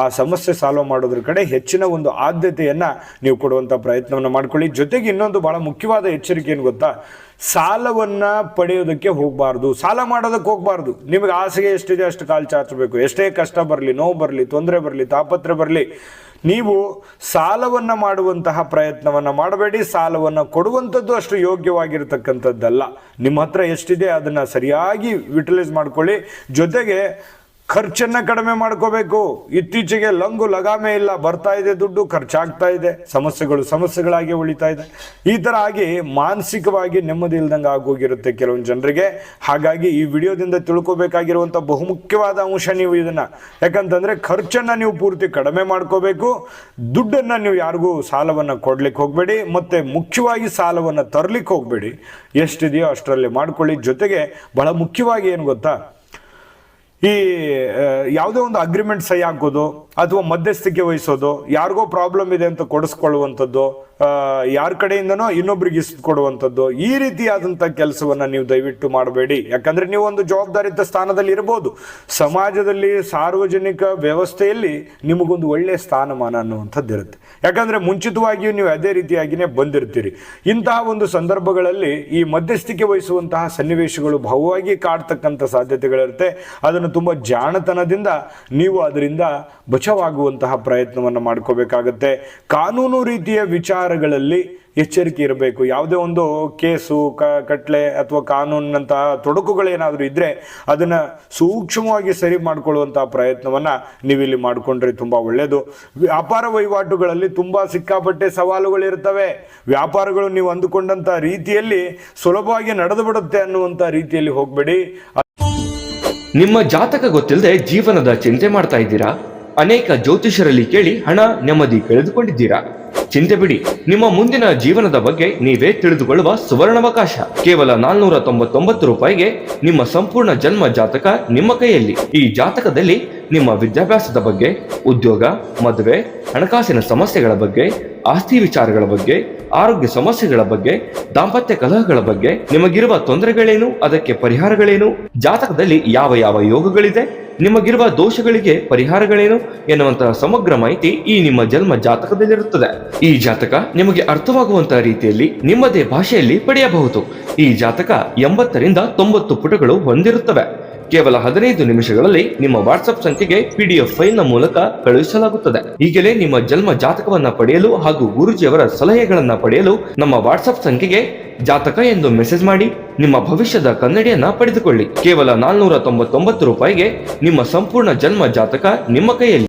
ಆ ಸಮಸ್ಯೆ ಸಾಲ್ವ್ ಮಾಡೋದ್ರ ಕಡೆ ಹೆಚ್ಚಿನ ಒಂದು ಆದ್ಯತೆಯನ್ನ ನೀವು ಕೊಡುವಂತ ಪ್ರಯತ್ನವನ್ನ ಮಾಡ್ಕೊಳ್ಳಿ. ಜೊತೆಗೆ ಇನ್ನೊಂದು ಬಹಳ ಮುಖ್ಯವಾದ ಎಚ್ಚರಿಕೆ ಏನು ಗೊತ್ತಾ, ಸಾಲವನ್ನ ಪಡೆಯೋದಕ್ಕೆ ಹೋಗಬಾರ್ದು, ಸಾಲ ಮಾಡೋದಕ್ಕೆ ಹೋಗಬಾರ್ದು. ನಿಮಗೆ ಆಸೆಗೆ ಎಷ್ಟಿದೆ ಅಷ್ಟು ಕಾಲು ಚಾಚಬೇಕು, ಎಷ್ಟೇ ಕಷ್ಟ ಬರಲಿ, ನೋವು ಬರಲಿ, ತೊಂದರೆ ಬರಲಿ, ತಾಪತ್ರೆ ಬರಲಿ, ನೀವು ಸಾಲವನ್ನ ಮಾಡುವಂತಹ ಪ್ರಯತ್ನವನ್ನ ಮಾಡಬೇಡಿ. ಸಾಲವನ್ನ ಕೊಡುವಂಥದ್ದು ಅಷ್ಟು ಯೋಗ್ಯವಾಗಿರ್ತಕ್ಕಂಥದ್ದಲ್ಲ. ನಿಮ್ಮ ಹತ್ರ ಎಷ್ಟಿದೆ ಅದನ್ನ ಸರಿಯಾಗಿ ಯುಟಿಲೈಸ್ ಮಾಡ್ಕೊಳ್ಳಿ. ಜೊತೆಗೆ ಖರ್ಚನ್ನ ಕಡಿಮೆ ಮಾಡ್ಕೋಬೇಕು. ಇತ್ತೀಚೆಗೆ ಲಂಗು ಲಗಾಮೆ ಇಲ್ಲ, ಬರ್ತಾ ಇದೆ ದುಡ್ಡು, ಖರ್ಚಾಗ್ತಾ ಇದೆ, ಸಮಸ್ಯೆಗಳಾಗಿ ಉಳಿತಾ ಇದೆ. ಈ ತರ ಆಗಿ ಮಾನಸಿಕವಾಗಿ ನೆಮ್ಮದಿ ಇಲ್ದಂಗೆ ಆಗೋಗಿರುತ್ತೆ ಕೆಲವೊಂದು ಜನರಿಗೆ. ಹಾಗಾಗಿ ಈ ವಿಡಿಯೋದಿಂದ ತಿಳ್ಕೊಬೇಕಾಗಿರುವಂತ ಬಹುಮುಖ್ಯವಾದ ಅಂಶ ನೀವು ಇದನ್ನ, ಯಾಕಂತಂದ್ರೆ ಖರ್ಚನ್ನ ನೀವು ಪೂರ್ತಿ ಕಡಿಮೆ ಮಾಡ್ಕೋಬೇಕು. ದುಡ್ಡನ್ನ ನೀವು ಯಾರಿಗೂ ಸಾಲವನ್ನ ಕೊಡ್ಲಿಕ್ಕೆ ಹೋಗ್ಬೇಡಿ, ಮತ್ತೆ ಮುಖ್ಯವಾಗಿ ಸಾಲವನ್ನ ತರ್ಲಿಕ್ಕೆ ಹೋಗ್ಬೇಡಿ. ಎಷ್ಟಿದೆಯೋ ಅಷ್ಟರಲ್ಲಿ ಮಾಡ್ಕೊಳ್ಳಿ. ಜೊತೆಗೆ ಬಹಳ ಮುಖ್ಯವಾಗಿ ಏನು ಗೊತ್ತಾ, ಈ ಯಾವುದೋ ಒಂದು ಅಗ್ರಿಮೆಂಟ್ ಸಹಿ ಹಾಕೋದು ಅಥವಾ ಮಧ್ಯಸ್ಥಿಕೆ ವಹಿಸೋದು, ಯಾರಿಗೋ ಪ್ರಾಬ್ಲಮ್ ಇದೆ ಅಂತ ಕೊಡಿಸ್ಕೊಳ್ಳುವಂಥದ್ದು, ಯಾರ ಕಡೆಯಿಂದನೋ ಇನ್ನೊಬ್ರಿಗೆ ಕೊಡುವಂಥದ್ದು, ಈ ರೀತಿಯಾದಂಥ ಕೆಲಸವನ್ನ ನೀವು ದಯವಿಟ್ಟು ಮಾಡಬೇಡಿ. ಯಾಕಂದ್ರೆ ನೀವು ಒಂದು ಜವಾಬ್ದಾರಿತ ಸ್ಥಾನದಲ್ಲಿ ಇರಬಹುದು, ಸಮಾಜದಲ್ಲಿ ಸಾರ್ವಜನಿಕ ವ್ಯವಸ್ಥೆಯಲ್ಲಿ ನಿಮಗೊಂದು ಒಳ್ಳೆಯ ಸ್ಥಾನಮಾನ ಅನ್ನುವಂಥದ್ದು ಇರುತ್ತೆ. ಯಾಕಂದ್ರೆ ಮುಂಚಿತವಾಗಿಯೂ ನೀವು ಅದೇ ರೀತಿಯಾಗಿಯೇ ಬಂದಿರ್ತೀರಿ. ಇಂತಹ ಒಂದು ಸಂದರ್ಭಗಳಲ್ಲಿ ಈ ಮಧ್ಯಸ್ಥಿಕೆ ವಹಿಸುವಂತಹ ಸನ್ನಿವೇಶಗಳು ಬಹುವಾಗಿ ಕಾಡ್ತಕ್ಕಂಥ ಸಾಧ್ಯತೆಗಳಿರುತ್ತೆ. ಅದನ್ನು ತುಂಬಾ ಜಾಣತನದಿಂದ ನೀವು ಅದರಿಂದ ಬಚಾವಾಗುವಂತಹ ಪ್ರಯತ್ನವನ್ನು ಮಾಡ್ಕೋಬೇಕಾಗತ್ತೆ. ಕಾನೂನು ರೀತಿಯ ವಿಚಾರಗಳಲ್ಲಿ ಎಚ್ಚರಿಕೆ ಇರಬೇಕು. ಯಾವುದೇ ಒಂದು ಕೇಸು ಕಟ್ಲೆ ಅಥವಾ ಕಾನೂನಿನಂತಹ ತೊಡಕುಗಳೇನಾದರೂ ಇದ್ರೆ ಅದನ್ನ ಸೂಕ್ಷ್ಮವಾಗಿ ಸರಿ ಮಾಡ್ಕೊಳ್ಳುವಂತಹ ಪ್ರಯತ್ನವನ್ನ ನೀವಿಲ್ಲಿ ಮಾಡಿಕೊಂಡ್ರೆ ತುಂಬಾ ಒಳ್ಳೆಯದು. ವ್ಯಾಪಾರ ವಹಿವಾಟುಗಳಲ್ಲಿ ತುಂಬಾ ಸಿಕ್ಕಾಪಟ್ಟೆ ಸವಾಲುಗಳಿರ್ತವೆ. ವ್ಯಾಪಾರಗಳು ನೀವು ಅಂದುಕೊಂಡಂತ ರೀತಿಯಲ್ಲಿ ಸುಲಭವಾಗಿ ನಡೆದು ಬಿಡುತ್ತೆ ಅನ್ನುವಂತ ರೀತಿಯಲ್ಲಿ ಹೋಗ್ಬೇಡಿ. ನಿಮ್ಮ ಜಾತಕ ಗೊತ್ತಿಲ್ಲದೆ ಜೀವನದ ಚಿಂತೆ ಮಾಡ್ತಾ ಇದ್ದೀರಾ? ಅನೇಕ ಜ್ಯೋತಿಷರಲ್ಲಿ ಕೇಳಿ ಹಣ ನೆಮ್ಮದಿ ಕಳೆದುಕೊಂಡಿದ್ದೀರಾ? ಚಿಂತೆ ಬಿಡಿ, ನಿಮ್ಮ ಮುಂದಿನ ಜೀವನದ ಬಗ್ಗೆ ನೀವೇ ತಿಳಿದುಕೊಳ್ಳುವ ಸುವರ್ಣಾವಕಾಶ. ಕೇವಲ 499 ರೂಪಾಯಿಗೆ ನಿಮ್ಮ ಸಂಪೂರ್ಣ ಜನ್ಮ ಜಾತಕ ನಿಮ್ಮ ಕೈಯಲ್ಲಿ. ಈ ಜಾತಕದಲ್ಲಿ ನಿಮ್ಮ ವಿದ್ಯಾಭ್ಯಾಸದ ಬಗ್ಗೆ, ಉದ್ಯೋಗ, ಮದುವೆ, ಹಣಕಾಸಿನ ಸಮಸ್ಯೆಗಳ ಬಗ್ಗೆ, ಆಸ್ತಿ ವಿಚಾರಗಳ ಬಗ್ಗೆ, ಆರೋಗ್ಯ ಸಮಸ್ಯೆಗಳ ಬಗ್ಗೆ, ದಾಂಪತ್ಯ ಕಲಹಗಳ ಬಗ್ಗೆ, ನಿಮಗಿರುವ ತೊಂದರೆಗಳೇನು, ಅದಕ್ಕೆ ಪರಿಹಾರಗಳೇನು, ಜಾತಕದಲ್ಲಿ ಯಾವ ಯಾವ ಯೋಗಗಳಿದೆ, ನಿಮಗಿರುವ ದೋಷಗಳಿಗೆ ಪರಿಹಾರಗಳೇನು ಎನ್ನುವಂತಹ ಸಮಗ್ರ ಮಾಹಿತಿ ಈ ನಿಮ್ಮ ಜನ್ಮ ಜಾತಕದಲ್ಲಿರುತ್ತದೆ. ಈ ಜಾತಕ ನಿಮಗೆ ಅರ್ಥವಾಗುವಂತಹ ರೀತಿಯಲ್ಲಿ ನಿಮ್ಮದೇ ಭಾಷೆಯಲ್ಲಿ ಪಡೆಯಬಹುದು. ಈ ಜಾತಕ 80ರಿಂದ 90 ಪುಟಗಳು ಹೊಂದಿರುತ್ತವೆ. ಕೇವಲ 15 ನಿಮಿಷಗಳಲ್ಲಿ ನಿಮ್ಮ ವಾಟ್ಸ್ಆಪ್ ಸಂಖ್ಯೆಗೆ PDF ಫೈಲ್ನ ಮೂಲಕ ಕಳುಹಿಸಲಾಗುತ್ತದೆ. ಈಗಲೇ ನಿಮ್ಮ ಜನ್ಮ ಜಾತಕವನ್ನ ಪಡೆಯಲು ಹಾಗೂ ಗುರುಜಿಯವರ ಸಲಹೆಗಳನ್ನ ಪಡೆಯಲು ನಮ್ಮ ವಾಟ್ಸ್ಆಪ್ ಸಂಖ್ಯೆಗೆ ಜಾತಕ ಎಂದು ಮೆಸೇಜ್ ಮಾಡಿ ನಿಮ್ಮ ಭವಿಷ್ಯದ ಕನ್ನಡಿಯನ್ನ ಪಡೆದುಕೊಳ್ಳಿ. ಕೇವಲ 499 ರೂಪಾಯಿಗೆ ನಿಮ್ಮ ಸಂಪೂರ್ಣ ಜನ್ಮ ಜಾತಕ ನಿಮ್ಮ ಕೈಯಲ್ಲಿ.